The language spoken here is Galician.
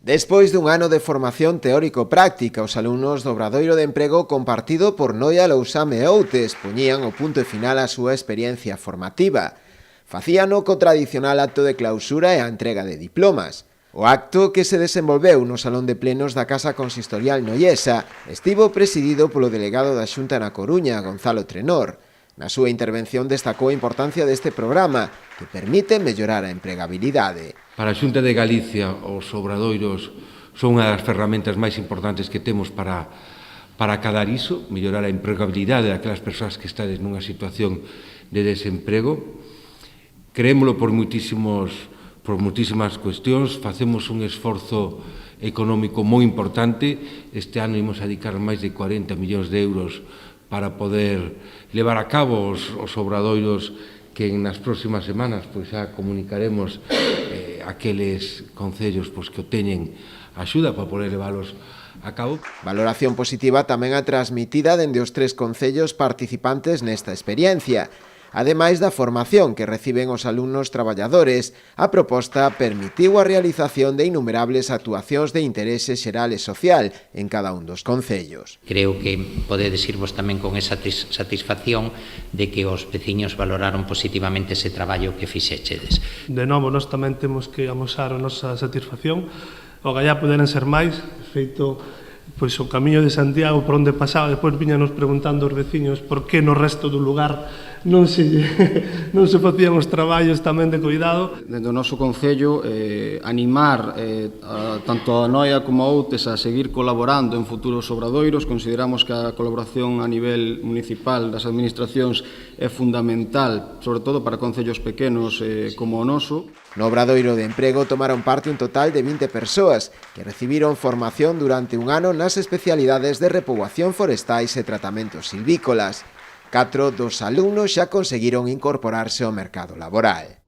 Despois dun ano de formación teórico-práctica, os alumnos do Obradoiro de Emprego compartido por Noia Lousame e Outes poñían o punto final á súa experiencia formativa. Facíano co tradicional acto de clausura e a entrega de diplomas. O acto, que se desenvolveu no Salón de Plenos da Casa Consistorial Noiesa, estivo presidido polo delegado da Xunta na Coruña, Gonzalo Trenor. Na súa intervención destacou a importancia deste programa, que permite mellorar a empregabilidade. Para a Xunta de Galicia, os obradoiros son unha das ferramentas máis importantes que temos para acadar iso, mellorar a empregabilidade daquelas persoas que estades nunha situación de desemprego. Creémolo por moitísimas cuestións, facemos un esforzo económico moi importante. Este ano imos a dedicar máis de 40 millóns de euros para poder levar a cabo os obradoiros que nas próximas semanas xa comunicaremos aqueles concellos que o teñen axuda para poder leválos a cabo. Valoración positiva tamén a transmitida dende os 3 concellos participantes nesta experiencia. Ademais da formación que reciben os alumnos traballadores, a proposta permitiu a realización de innumerables actuacións de interese xeral e social en cada un dos concellos. Creo que podedes irvos tamén con esa satisfacción de que os veciños valoraron positivamente ese traballo que fixechedes. De novo, nós tamén temos que amosar a nosa satisfacción. O gallá poderan ser máis, feito o camiño de Santiago por onde pasaba, depois viñanos preguntando os veciños por que no resto do lugar non se facían os traballos tamén de cuidado. Dende o noso concello, animar tanto a Noia como a Outes a seguir colaborando en futuros obradoiros. Consideramos que a colaboración a nivel municipal das administracións é fundamental, sobre todo para concellos pequenos como o noso. No Obradoiro de Emprego tomaron parte un total de 20 persoas que recibiron formación durante un ano nas especialidades de repoboación forestais e tratamentos silvícolas. 4 dos alumnos xa conseguiron incorporarse ao mercado laboral.